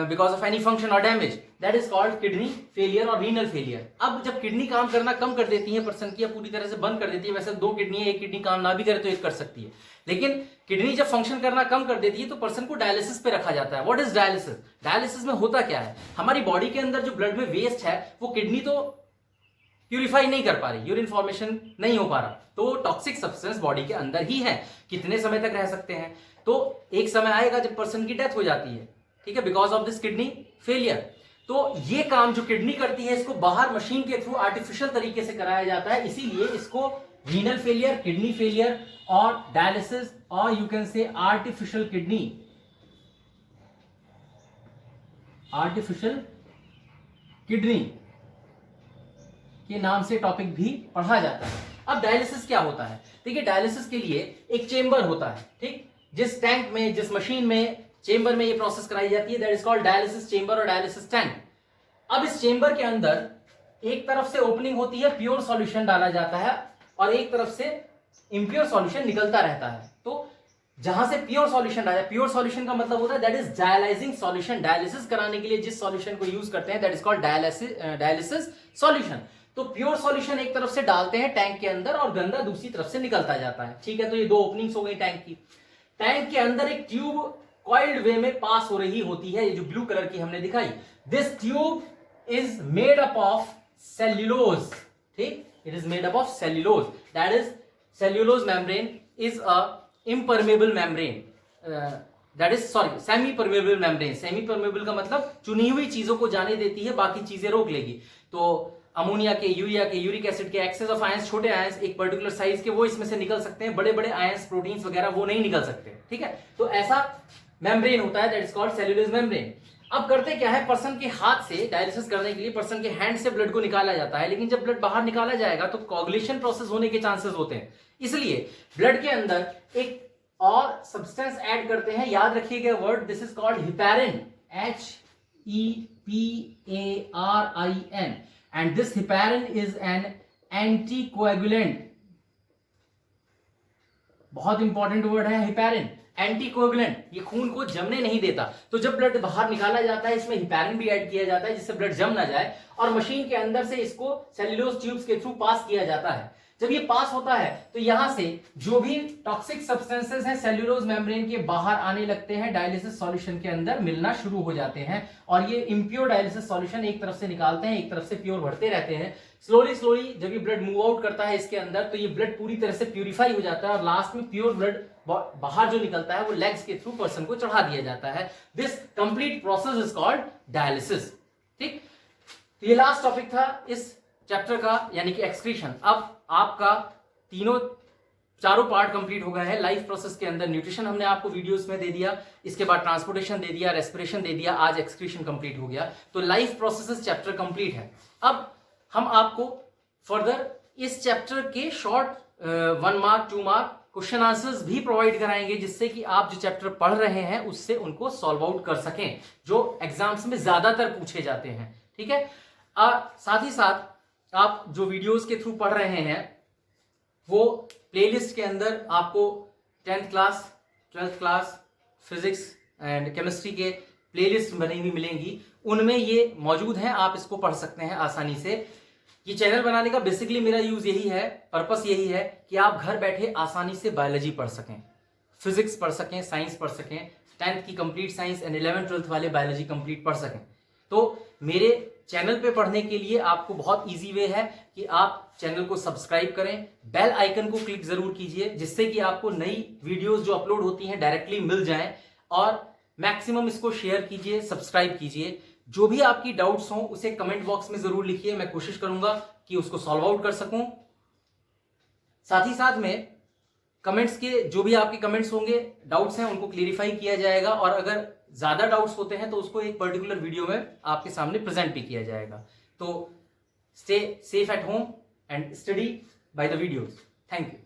because of any function or damage, that is called kidney failure और renal failure। अब जब किडनी काम करना कम कर देती है पर्सन की, या पूरी तरह से बंद कर देती है, वैसे 2 किडनी है, एक किडनी काम ना भी करे तो एक कर सकती है, लेकिन किडनी जब फंक्शन करना कम कर देती है तो पर्सन को डायलिसिस पे रखा जाता है। What is dialysis? डायलिसिस में होता क्या है, हमारी बॉडी के अंदर जो ब्लड में वेस्ट है वो किडनी तो प्यूरिफाई नहीं कर पा रही, यूरिन फॉर्मेशन नहीं हो पा रहा, तो टॉक्सिक सब्सटेंस बॉडी के अंदर ही है। कितने समय तक रह सकते हैं, तो एक समय आएगा जब पर्सन की डेथ हो जाती है, ठीक है, because of this kidney failure. तो ये काम जो किडनी करती है, इसको बाहर मशीन के थ्रू आर्टिफिशियल तरीके से कराया जाता है, इसीलिए इसको रीनल फेलियर, किडनी फेलियर और डायलिसिस और यू कैन से आर्टिफिशियल किडनी, आर्टिफिशियल किडनी के नाम से टॉपिक भी पढ़ा जाता है। अब डायलिसिस क्या होता है, देखिए डायलिसिस के लिए एक चेंबर होता है, ठीक, जिस टैंक में, जिस मशीन में, चेंबर में ये प्रोसेस कराई जाती है, that is called dialysis chamber और डायलिसिस टैंक। अब इस चेंबर के अंदर एक तरफ से ओपनिंग होती है, प्योर सॉल्यूशन डाला जाता है, और एक तरफ से इम्प्योर सॉल्यूशन निकलता रहता है। तो जहां से प्योर सॉल्यूशन डाला, प्योर सॉल्यूशन का मतलब होता है that is dialysing solution, dialysis कराने के लिए जिस सॉल्यूशन को यूज करते हैं that is called dialysis solution. तो प्योर सॉल्यूशन एक तरफ से डालते हैं टैंक के अंदर और गंदा दूसरी तरफ से निकलता जाता है, ठीक है। तो ये 2 ओपनिंग्स हो गई टैंक की। टैंक के अंदर एक ट्यूब कॉइल्ड वे में पास हो रही होती है, ये जो ब्लू कलर की हमने दिखाई, this tube is made up of cellulose, ठीक, it is made up of cellulose, that is cellulose membrane is a impermeable membrane, that is sorry semi permeable membrane। semi permeable का मतलब चुनी हुई चीजों को जाने देती है, बाकी चीजें रोक लेगी। तो अमोनिया के, यूरिया के, यूरिक एसिड के एक्सेस ऑफ आयंस, छोटे आयंस एक पर्टिकुलर साइज के, वो इसमें से निकल सकते हैं, बड़े बड़े आयंस, प्रोटीन्स वगैरह वो नहीं निकल सकते, ठीक है। तो ऐसा मेम्ब्रेन होता है, that is called cellulose membrane. अब करते क्या है, पर्सन के हाथ से डायलिसिस करने के लिए पर्सन के हैंड से ब्लड को निकाला जाता है, लेकिन जब ब्लड बाहर निकाला जाएगा तो कोगुलेशन प्रोसेस होने के चांसेस होते हैं, इसलिए ब्लड के अंदर एक और सब्सटेंस ऐड करते हैं, याद रखिएगा word, this is called heparin, HEPARIN, and this heparin is an anticoagulant. बहुत इंपॉर्टेंट वर्ड है हिपैरिन, एंटीकोएगुलेंट, ये खून को जमने नहीं देता। तो जब ब्लड बाहर निकाला जाता है इसमें हिपैरिन भी ऐड किया जाता है जिससे ब्लड जम ना जाए, और मशीन के अंदर से इसको सेल्यूलोज ट्यूब्स के थ्रू पास किया जाता है। जब ये पास होता है तो यहां से जो भी टॉक्सिक सब्सटेंसेस हैं सेल्यूलोज मेम्ब्रेन के बाहर आने लगते हैं, डायलिसिस सॉल्यूशन के अंदर मिलना शुरू हो जाते हैं और ये इम्प्योर डायलिसिस सॉल्यूशन एक तरफ से निकालते हैं, एक तरफ से प्योर भरते रहते हैं। स्लोली स्लोली जब ये ब्लड मूव आउट करता है इसके अंदर तो ये ब्लड पूरी तरह से प्यूरिफाई हो जाता है और लास्ट में प्योर ब्लड बाहर जो निकलता है वो लेग्स के थ्रू पर्सन को चढ़ा दिया जाता है। This complete process is called dialysis. ठीक, तो ये लास्ट टॉपिक था इस चैप्टर का, यानी कि एक्सक्रीशन। अब आपका चारों पार्ट कंप्लीट हो गए हैं। लाइफ प्रोसेस के अंदर न्यूट्रिशन हमने आपको वीडियोस में दे दिया, इसके बाद ट्रांसपोर्टेशन दे दिया, रेस्पिरेशन दे दिया, आज एक्सक्रीशन कंप्लीट हो गया। तो लाइफ प्रोसेसेस चैप्टर कंप्लीट है। अब हम आपको फर्दर इस चैप्टर के short 1 mark 2 mark question answers भी प्रोवाइड कराएंगे, जिससे कि आप जो चैप्टर पढ़ रहे हैं उससे उनको सॉल्व आउट कर सकें, जो एग्जाम्स में ज्यादातर पूछे जाते हैं। ठीक है, साथ ही साथ आप जो वीडियोस के थ्रू पढ़ रहे हैं वो प्लेलिस्ट के अंदर आपको 10th class 12th class physics and chemistry के प्लेलिस्ट बनी हुई मिलेंगी, उनमें ये मौजूद हैं, आप इसको पढ़ सकते हैं आसानी से। ये चैनल बनाने का बेसिकली मेरा यूज यही है, पर्पस यही है कि आप घर बैठे आसानी से बायोलॉजी पढ़ सकें, फिजिक्स पढ़ सकें, साइंस पढ़ सकें, 10th की complete science and 11th 12th वाले बायोलॉजी कंप्लीट पढ़ सकें। तो मेरे चैनल पे पढ़ने के लिए आपको बहुत इजी वे है कि आप चैनल को सब्सक्राइब करें, बेल आइकन को क्लिक जरूर कीजिए, जिससे कि आपको नई वीडियोस जो अपलोड होती हैं डायरेक्टली मिल जाएं, और मैक्सिमम इसको शेयर कीजिए, सब्सक्राइब कीजिए। जो भी आपकी डाउट्स हों उसे कमेंट बॉक्स में जरूर लिखिए, मैं कोशिश करूंगा कि उसको सॉल्व आउट कर सकूं। साथ ही साथ में कमेंट्स के जो भी आपके कमेंट्स होंगे, डाउट्स हैं, उनको क्लियरिफाई किया जाएगा, और अगर ज्यादा डाउट्स होते हैं तो उसको एक पर्टिकुलर वीडियो में आपके सामने प्रेजेंट भी किया जाएगा। तो stay safe at home and study by the videos. Thank you.